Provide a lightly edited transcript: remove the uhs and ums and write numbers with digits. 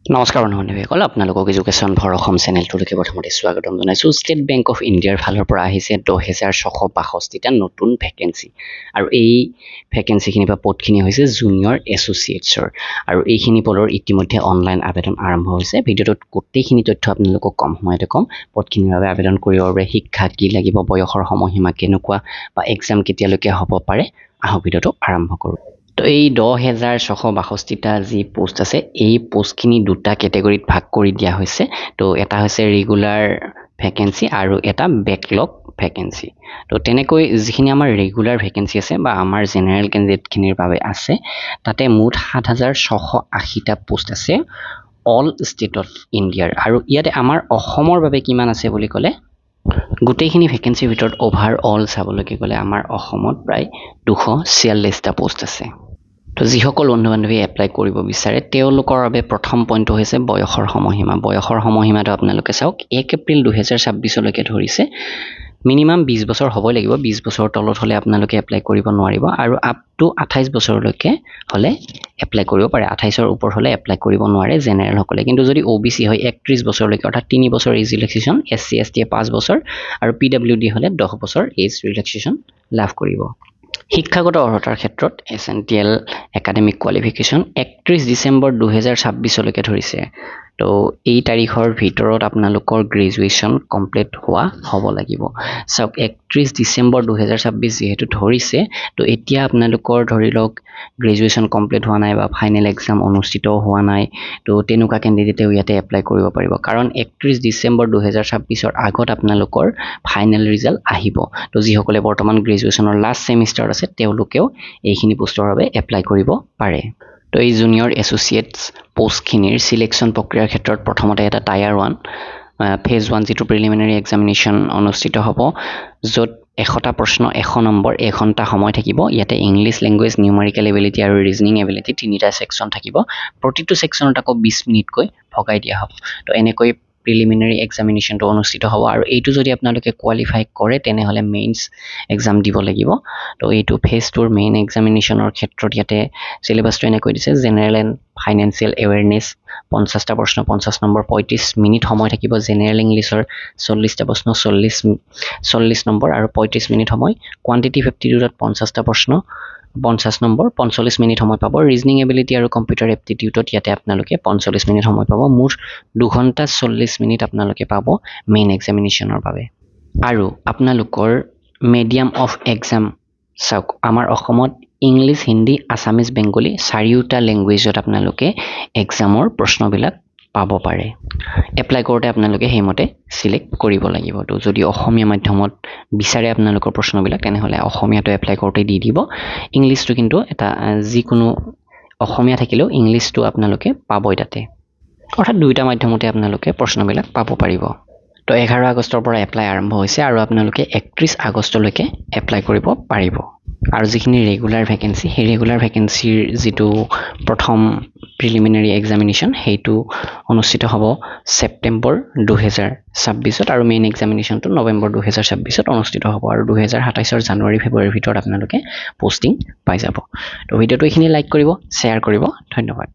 নমস্কাৰ বন্ধুসকল, আপোনালোকক এডুকেশ্যন ফৰ অসম চেনেলটোলৈকে প্ৰথমতে স্বাগতম জনাইছোঁ। ষ্টেট বেংক অফ ইণ্ডিয়াৰ ফালৰ পৰা আহিছে 10,662টা নতুন ভেকেঞ্চি আৰু এই ভেকেঞ্চিখিনি বা পদখিনি হৈছে জুনিয়ৰ এছ'চিয়েটছৰ আৰু এইখিনি পদৰ ইতিমধ্যে অনলাইন আবেদন আৰম্ভ হৈছে। ভিডিঅ'টোত গোটেইখিনি তথ্য আপোনালোকক কম সময়তে কম। পদখিনিৰ বাবে আবেদন কৰিবৰ বাবে শিক্ষা কি লাগিব, বয়সৰ সময়সীমা কেনেকুৱা বা এক্সাম কেতিয়ালৈকে হ'ব পাৰে, আহক ভিডিঅ'টো আৰম্ভ কৰোঁ। তো এই 10,662টা যি পোষ্ট আছে, এই পোষ্টখিনি দুটা কেটেগৰীত ভাগ কৰি দিয়া হৈছে। তো এটা হৈছে ৰেগুলাৰ ভেকেঞ্চি আৰু এটা বেকলগ ভেকেঞ্চি। তো তেনেকৈ যিখিনি আমাৰ ৰেগুলাৰ ভেকেঞ্চি আছে বা আমাৰ জেনেৰেল কেণ্ডিডেটখিনিৰ বাবে আছে, তাতে মুঠ 7,680টা পোষ্ট আছে অল ষ্টেট অফ ইণ্ডিয়াৰ। আৰু ইয়াতে আমাৰ অসমৰ বাবে কিমান আছে বুলি ক'লে, গোটেইখিনি ভেকেঞ্চিৰ ভিতৰত অভাৰঅল চাবলৈকে গ'লে আমাৰ অসমত প্ৰায় 246টা পোষ্ট আছে। তো যিসকল বন্ধু বান্ধৱী এপ্লাই কৰিব বিচাৰে তেওঁলোকৰ বাবে প্ৰথম পইণ্টটো হৈছে বয়সৰ সময়সীমা। বয়সৰ সময়সীমাটো আপোনালোকে চাওক, 1 এপ্ৰিল 2026লৈকে ধৰিছে। মিনিমাম 20 বছৰ হ'বই লাগিব। 20 বছৰৰ তলত হ'লে আপোনালোকে এপ্লাই কৰিব নোৱাৰিব আৰু আপ টু 28 বছৰলৈকে হ'লে এপ্লাই কৰিব পাৰে। 28ৰ ওপৰ হ'লে এপ্লাই কৰিব নোৱাৰে জেনেৰেলসকলে। কিন্তু যদি OBC হয় 31 বছৰলৈকে, অৰ্থাৎ 3 বছৰ এজ ৰিলেক্সেশ্যন, SC ST 5 বছৰ আৰু PWD হ'লে 10 বছৰ এজ ৰিলেক্সেশ্যন লাভ কৰিব। শিক্ষাগত অৰ্হতাৰ ক্ষেত্ৰত এছেণ্টিয়েল একাডেমিক কোৱালিফিকেশ্যন 31 ডিচেম্বৰ 2026লৈকে ধৰিছে। তো এই তাৰিখৰ ভিতৰত আপোনালোকৰ গ্ৰেজুৱেশ্যন কমপ্লিট হোৱা হ'ব লাগিব। চাওক, 31 ডিচেম্বৰ 2026 যিহেতু ধৰিছে, তো এতিয়া আপোনালোকৰ ধৰি লওক গ্ৰেজুৱেশ্যন কমপ্লিট হোৱা নাই বা ফাইনেল এক্সাম অনুষ্ঠিত হোৱা নাই, তো তেনেকুৱা কেণ্ডিডেটেও ইয়াতে এপ্লাই কৰিব পাৰিব। কাৰণ 31 ডিচেম্বৰ 2026ৰ আগত আপোনালোকৰ ফাইনেল ৰিজাল্ট আহিব। তো যিসকলে বৰ্তমান গ্ৰেজুৱেশ্যনৰ লাষ্ট ছেমিষ্টাৰত আছে তেওঁলোকেও এইখিনি পোষ্টৰ বাবে এপ্লাই কৰিব পাৰে। তো এই জুনিয়ৰ এছ'চিয়েটছ পোষ্টখিনিৰ চিলেকশ্যন প্ৰক্ৰিয়াৰ ক্ষেত্ৰত প্ৰথমতে এটা টায়াৰ 1 ফেজ 1 যিটো প্ৰিলিমিনাৰী এক্সামিনেশ্যন অনুষ্ঠিত হ'ব, য'ত 100টা প্ৰশ্ন, 100 নম্বৰ, 1 ঘণ্টা সময় থাকিব। ইয়াতে ইংলিছ লেংগুৱেজ, নিউমাৰিকেল এবিলিটি আৰু ৰিজনিং এবিলিটি 3টা ছেকশ্যন থাকিব। প্ৰতিটো ছেকশ্যনত আকৌ 20 মিনিটকৈ ভগাই দিয়া হ'ব। তো এনেকৈ প্ৰিলিমিনাৰী এক্সামিনেশ্যনটো অনুষ্ঠিত হ'ব আৰু এইটো যদি আপোনালোকে কোৱালিফাই কৰে তেনেহ'লে মেইনছ এক্সাম দিব লাগিব। তো এইটো ফেজ 2ৰ মেইন এক্সামিনেশ্যনৰ ক্ষেত্ৰত ইয়াতে চিলেবাছটো এনেকৈ দিছে: জেনেৰেল এণ্ড ফাইনেন্সিয়েল এৱেৰনেছ 50টা প্ৰশ্ন, 50 নম্বৰ, 35 মিনিট সময় থাকিব। জেনেৰেল ইংলিছৰ 40টা প্ৰশ্ন, 40 নম্বৰ আৰু 35 মিনিট সময়। কোৱান্টিটিভ এপ্টিটিউডত 50টা প্ৰশ্ন, 50 নম্বৰ, 45 মিনিট সময় পাব। ৰিজনিং এবিলিটি আৰু কম্পিউটাৰ এপ্টিটিউডত ইয়াতে আপোনালোকে 45 মিনিট সময় পাব। মুঠ 2 ঘণ্টা 40 মিনিট আপোনালোকে পাব মেইন এক্সামিনেশ্যনৰ বাবে। আৰু আপোনালোকৰ মিডিয়াম অফ এক্সাম চাওক, আমাৰ অসমত ইংলিছ, হিন্দী, আছামিজ, বেংগলী 4টা লেংগুৱেজত আপোনালোকে এক্সামৰ প্ৰশ্নবিলাক পাব পাৰে। এপ্লাই কৰোঁতে আপোনালোকে সেইমতে চিলেক্ট কৰিব লাগিব। তো যদি অসমীয়া মাধ্যমত বিচাৰে আপোনালোকৰ প্ৰশ্নবিলাক, তেনেহ'লে অসমীয়াটো এপ্লাই কৰোঁতে দি দিব। ইংলিছটো কিন্তু এটা যিকোনো অসমীয়া থাকিলেও ইংলিছটো আপোনালোকে পাবই তাতে, অৰ্থাৎ 2টা মাধ্যমতে আপোনালোকে প্ৰশ্নবিলাক পাব পাৰিব। তো 11 আগষ্টৰ পৰা এপ্লাই আৰম্ভ হৈছে আৰু আপোনালোকে 31 আগষ্টলৈকে এপ্লাই কৰিব পাৰিব। আৰু যিখিনি ৰেগুলাৰ ভেকেঞ্চি, সেই ৰেগুলাৰ ভেকেঞ্চিৰ যিটো প্ৰথম প্ৰিলিমিনাৰী এক্সামিনেশ্যন সেইটো অনুষ্ঠিত হ'ব ছেপ্টেম্বৰ 2026ত আৰু মেইন এক্সামিনেশ্যনটো নৱেম্বৰ 2026ত অনুষ্ঠিত হ'ব আৰু 2027 জানুৱাৰী ফেব্ৰুৱাৰীৰ ভিতৰত আপোনালোকে পষ্টিং পাই যাব। তো ভিডিঅ'টো এইখিনি লাইক কৰিব, শ্বেয়াৰ কৰিব। ধন্যবাদ।